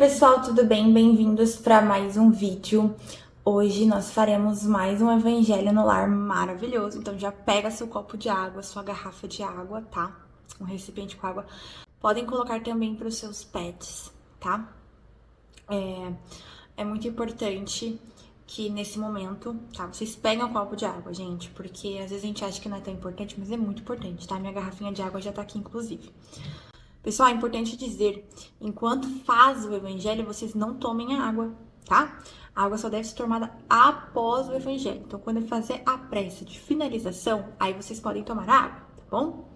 pessoal, tudo bem? Bem-vindos para mais um vídeo. Hoje nós faremos mais um evangelho no lar maravilhoso. Então já pega seu copo de água, sua garrafa de água, tá? Um recipiente com água. Podem colocar também para os seus pets, tá? É muito importante que nesse momento, tá? Vocês peguem um copo de água, gente, porque às vezes a gente acha que não é tão importante, mas é muito importante, tá? Minha garrafinha de água já tá aqui, inclusive. Pessoal, é importante dizer, enquanto faz o evangelho, vocês não tomem a água, tá? A água só deve ser tomada após o evangelho. Então, quando eu fazer a prece de finalização, aí vocês podem tomar a água, tá bom?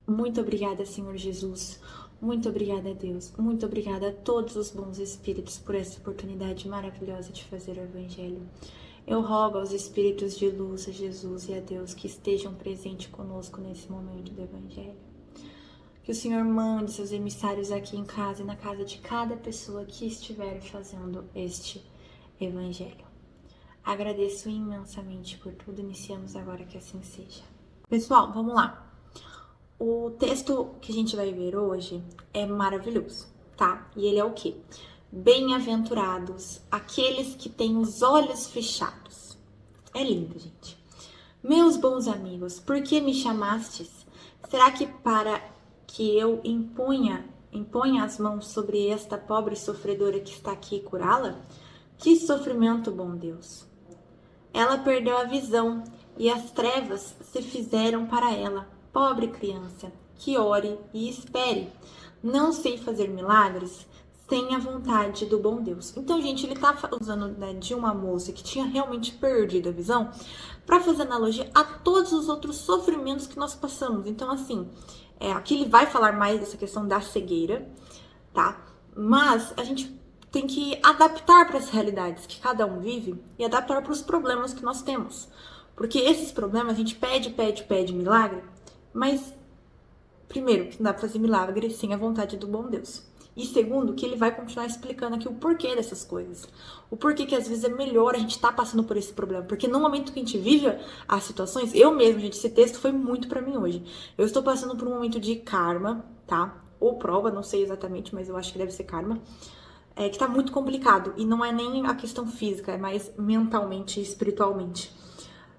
Muito obrigada, Senhor Jesus. Muito obrigada, Deus. Muito obrigada a todos os bons espíritos por essa oportunidade maravilhosa de fazer o evangelho. Eu rogo aos espíritos de luz, a Jesus e a Deus, que estejam presentes conosco nesse momento do evangelho. Que o Senhor mande seus emissários aqui em casa e na casa de cada pessoa que estiver fazendo este evangelho. Agradeço imensamente por tudo. Iniciamos agora, que assim seja. Pessoal, vamos lá. O texto que a gente vai ver hoje é maravilhoso, tá? E ele é o quê? Bem-aventurados aqueles que têm os olhos fechados. É lindo, gente. Meus bons amigos, por que me chamastes? Será que para que eu imponha as mãos sobre esta pobre sofredora que está aqui e curá-la? Que sofrimento, bom Deus! Ela perdeu a visão e as trevas se fizeram para ela. Pobre criança, que ore e espere. Não sei fazer milagres sem a vontade do bom Deus. Então, gente, ele tá usando, né, de uma moça que tinha realmente perdido a visão para fazer analogia a todos os outros sofrimentos que nós passamos. Então, assim, aqui ele vai falar mais dessa questão da cegueira, tá? Mas a gente tem que adaptar para as realidades que cada um vive e adaptar para os problemas que nós temos. Porque esses problemas a gente pede milagre, mas primeiro, que não dá para fazer milagre sem a vontade do bom Deus. E segundo, que ele vai continuar explicando aqui o porquê dessas coisas. O porquê que às vezes é melhor a gente estar passando por esse problema. Porque no momento que a gente vive as situações, eu mesmo, gente, esse texto foi muito pra mim hoje. Eu estou passando por um momento de karma, tá? Ou prova, não sei exatamente, mas eu acho que deve ser karma. Que tá muito complicado. E não é nem a questão física, é mais mentalmente e espiritualmente.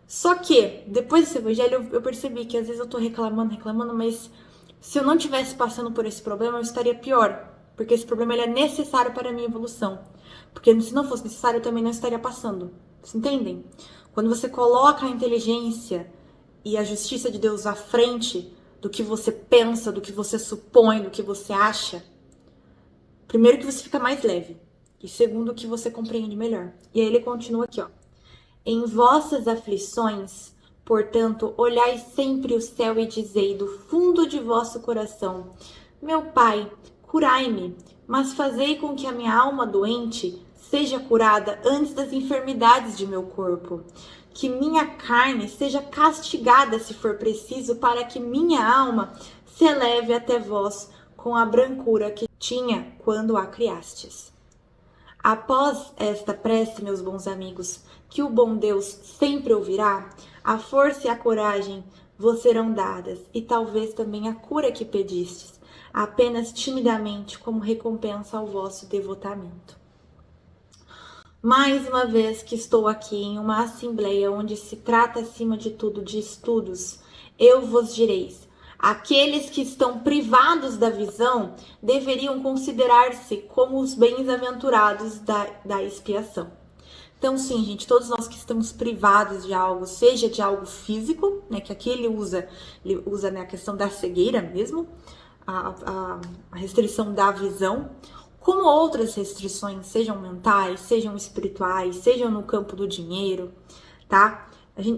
Só que, depois desse evangelho, eu percebi que às vezes eu tô reclamando, mas se eu não tivesse passando por esse problema, eu estaria pior. Porque esse problema ele é necessário para a minha evolução. Porque se não fosse necessário, eu também não estaria passando. Vocês entendem? Quando você coloca a inteligência e a justiça de Deus à frente do que você pensa, do que você supõe, do que você acha, primeiro que você fica mais leve. E segundo que você compreende melhor. E aí ele continua aqui, ó. Em vossas aflições, portanto, olhai sempre o céu e dizei do fundo de vosso coração: meu Pai, curai-me, mas fazei com que a minha alma doente seja curada antes das enfermidades de meu corpo. Que minha carne seja castigada se for preciso, para que minha alma se eleve até vós com a brancura que tinha quando a criastes. Após esta prece, meus bons amigos, que o bom Deus sempre ouvirá, a força e a coragem vos serão dadas, e talvez também a cura que pedistes, apenas timidamente como recompensa ao vosso devotamento. Mais uma vez que estou aqui em uma assembleia onde se trata acima de tudo de estudos, eu vos direis: aqueles que estão privados da visão deveriam considerar-se como os bem-aventurados da expiação. Então, sim, gente, todos nós que estamos privados de algo, seja de algo físico, né, que aqui ele usa né, a questão da cegueira mesmo, a restrição da visão, como outras restrições, sejam mentais, sejam espirituais, sejam no campo do dinheiro, tá?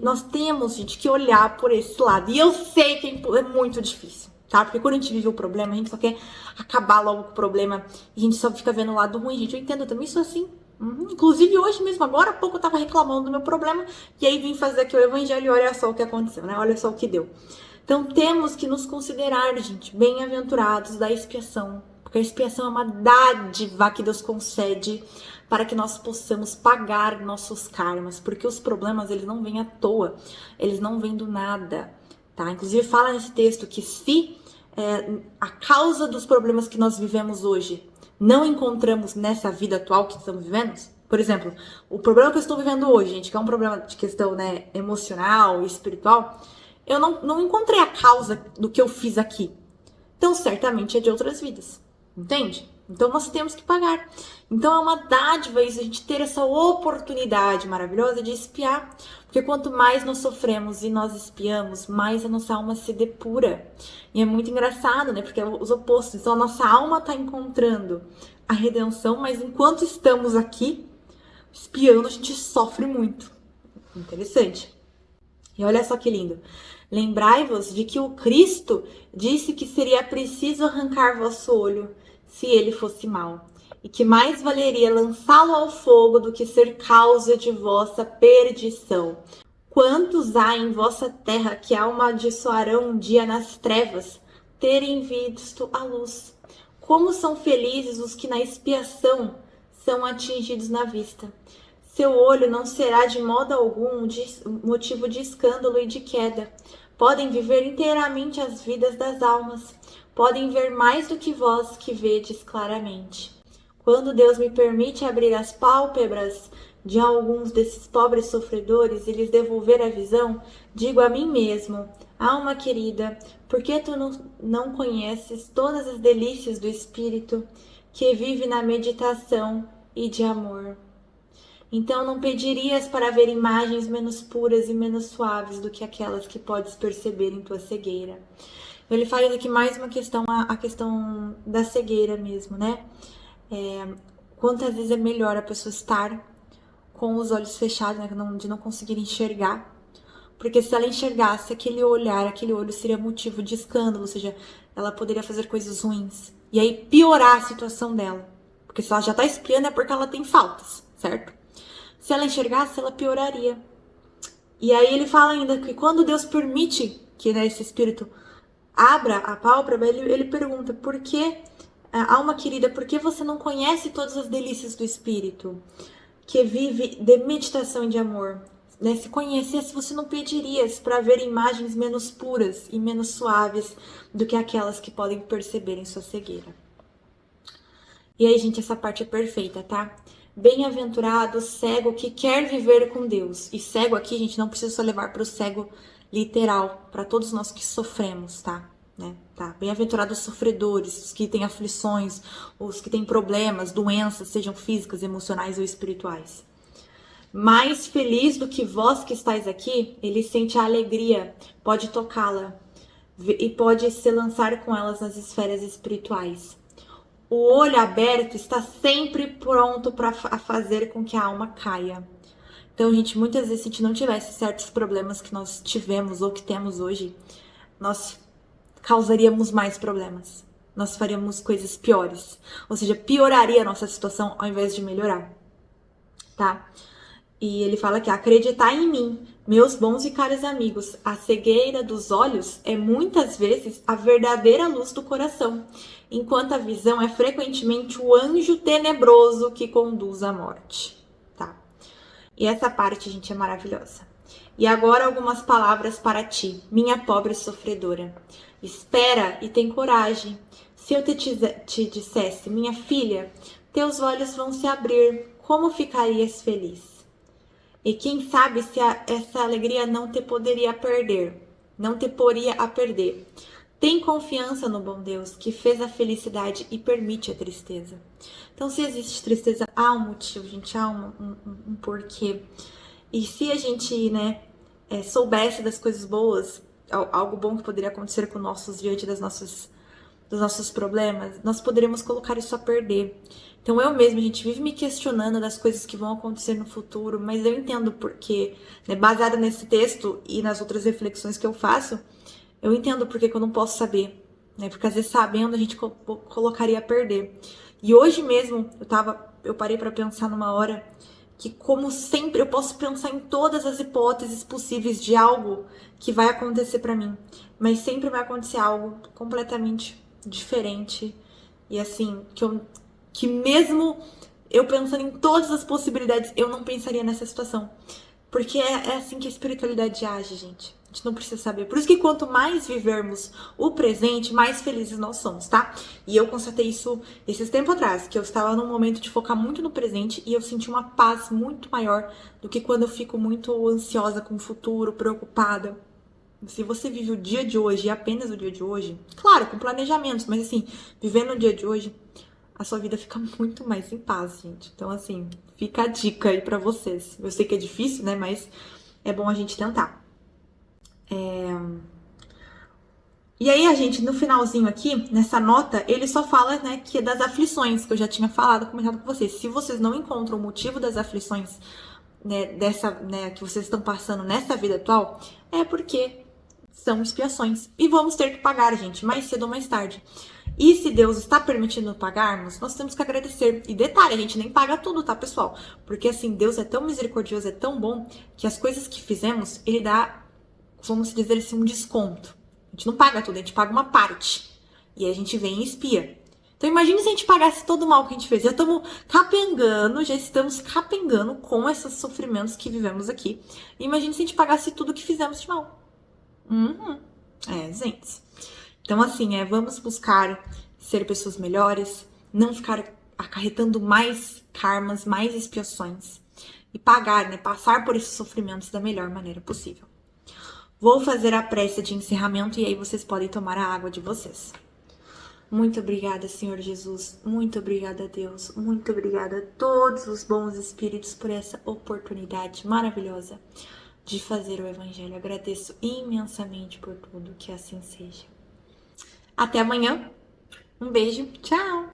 Nós temos, gente, que olhar por esse lado. E eu sei que é muito difícil, tá? Porque quando a gente vive o problema, a gente só quer acabar logo com o problema. E a gente só fica vendo o lado ruim, gente. Eu entendo, eu também sou assim. Inclusive, hoje mesmo, agora há pouco, eu tava reclamando do meu problema. E aí vim fazer aqui o evangelho e olha só o que aconteceu, né? Olha só o que deu. Então, temos que nos considerar, gente, bem-aventurados da expiação. Porque a expiação é uma dádiva que Deus concede para que nós possamos pagar nossos karmas, porque os problemas, eles não vêm à toa, eles não vêm do nada, tá? Inclusive fala nesse texto que se a causa dos problemas que nós vivemos hoje não encontramos nessa vida atual que estamos vivendo? Por exemplo, o problema que eu estou vivendo hoje, gente, que é um problema de questão, né, emocional e espiritual, eu não encontrei a causa do que eu fiz aqui. Então, certamente é de outras vidas, entende? Então, nós temos que pagar. Então, é uma dádiva isso, a gente ter essa oportunidade maravilhosa de espiar. Porque quanto mais nós sofremos e nós espiamos, mais a nossa alma se depura. E é muito engraçado, né? Porque é os opostos. Então, a nossa alma está encontrando a redenção, mas enquanto estamos aqui espiando, a gente sofre muito. Interessante. E olha só que lindo. Lembrai-vos de que o Cristo disse que seria preciso arrancar vosso olho se ele fosse mau, e que mais valeria lançá-lo ao fogo do que ser causa de vossa perdição. Quantos há em vossa terra que amaldiçoarão um dia nas trevas, terem visto a luz? Como são felizes os que na expiação são atingidos na vista. Seu olho não será de modo algum motivo de escândalo e de queda. Podem viver inteiramente as vidas das almas. Podem ver mais do que vós que vedes claramente. Quando Deus me permite abrir as pálpebras de alguns desses pobres sofredores e lhes devolver a visão, digo a mim mesmo, alma querida, por que tu não conheces todas as delícias do Espírito que vive na meditação e de amor? Então não pedirias para ver imagens menos puras e menos suaves do que aquelas que podes perceber em tua cegueira. Ele faz aqui mais uma questão, a questão da cegueira mesmo, né? Quantas vezes é melhor a pessoa estar com os olhos fechados, né? De não conseguir enxergar. Porque se ela enxergasse aquele olhar, aquele olho seria motivo de escândalo, ou seja, ela poderia fazer coisas ruins. E aí piorar a situação dela. Porque se ela já tá espiando é porque ela tem faltas, certo? Se ela enxergasse, ela pioraria. E aí ele fala ainda que quando Deus permite que, né, esse espírito abra a pálpebra, ele pergunta, por que, alma querida, por que você não conhece todas as delícias do espírito que vive de meditação e de amor? Né? Se conhecesse, você não pedirias para ver imagens menos puras e menos suaves do que aquelas que podem perceber em sua cegueira. E aí, gente, essa parte é perfeita, tá? Bem-aventurado o cego que quer viver com Deus. E cego aqui, gente, não precisa só levar para o cego literal, para todos nós que sofremos, tá? Né? Tá? Bem-aventurados os sofredores, os que têm aflições, os que têm problemas, doenças, sejam físicas, emocionais ou espirituais. Mais feliz do que vós que estáis aqui, ele sente a alegria, pode tocá-la e pode se lançar com elas nas esferas espirituais. O olho aberto está sempre pronto para fazer com que a alma caia. Então, gente, muitas vezes se a gente não tivesse certos problemas que nós tivemos ou que temos hoje, nós causaríamos mais problemas. Nós faríamos coisas piores. Ou seja, pioraria a nossa situação ao invés de melhorar. Tá? E ele fala que acreditar em mim, meus bons e caros amigos, a cegueira dos olhos é muitas vezes a verdadeira luz do coração, enquanto a visão é frequentemente o anjo tenebroso que conduz à morte. Tá? E essa parte, gente, é maravilhosa. E agora algumas palavras para ti, minha pobre sofredora. Espera e tem coragem. Se eu te dissesse, minha filha, teus olhos vão se abrir, como ficarias feliz? E quem sabe se essa alegria não te poderia a perder. Tem confiança no bom Deus que fez a felicidade e permite a tristeza. Então, se existe tristeza, há um motivo, gente, há um porquê. E se a gente, né, soubesse das coisas boas, algo bom que poderia acontecer com diante dos nossos problemas, nós poderíamos colocar isso a perder. Então eu mesma, a gente vive me questionando das coisas que vão acontecer no futuro, mas eu entendo porque, né, baseada nesse texto e nas outras reflexões que eu faço, eu entendo porque que eu não posso saber, né? Porque às vezes sabendo a gente colocaria a perder. E hoje mesmo eu parei para pensar numa hora que, como sempre, eu posso pensar em todas as hipóteses possíveis de algo que vai acontecer para mim, mas sempre vai acontecer algo completamente diferente e assim, que mesmo eu pensando em todas as possibilidades, eu não pensaria nessa situação. Porque é assim que a espiritualidade age, gente. A gente não precisa saber. Por isso que quanto mais vivermos o presente, mais felizes nós somos, tá? E eu constatei isso esses tempos atrás, que eu estava num momento de focar muito no presente e eu senti uma paz muito maior do que quando eu fico muito ansiosa com o futuro, preocupada. Se você vive o dia de hoje e apenas o dia de hoje, claro, com planejamentos, mas assim, vivendo o dia de hoje, a sua vida fica muito mais em paz, gente. Então, assim, fica a dica aí pra vocês. Eu sei que é difícil, né? Mas é bom a gente tentar. E aí, a gente, no finalzinho aqui, nessa nota, ele só fala, né, que é das aflições, que eu já tinha falado, comentado com vocês. Se vocês não encontram o motivo das aflições, né, que vocês estão passando nessa vida atual, é porque são expiações. E vamos ter que pagar, gente, mais cedo ou mais tarde. E se Deus está permitindo pagarmos, nós temos que agradecer. E detalhe, a gente nem paga tudo, tá, pessoal? Porque assim, Deus é tão misericordioso, é tão bom, que as coisas que fizemos, ele dá, vamos dizer assim, um desconto. A gente não paga tudo, a gente paga uma parte. E aí a gente vem e expia. Então imagine se a gente pagasse todo o mal que a gente fez. Já estamos capengando com esses sofrimentos que vivemos aqui. E imagine se a gente pagasse tudo que fizemos de mal. Gente. Então, assim, vamos buscar ser pessoas melhores, não ficar acarretando mais karmas, mais expiações. E pagar, né? Passar por esses sofrimentos da melhor maneira possível. Vou fazer a prece de encerramento e aí vocês podem tomar a água de vocês. Muito obrigada, Senhor Jesus. Muito obrigada, Deus. Muito obrigada a todos os bons espíritos por essa oportunidade maravilhosa de fazer o Evangelho. Agradeço imensamente por tudo, que assim seja. Até amanhã. Um beijo. Tchau.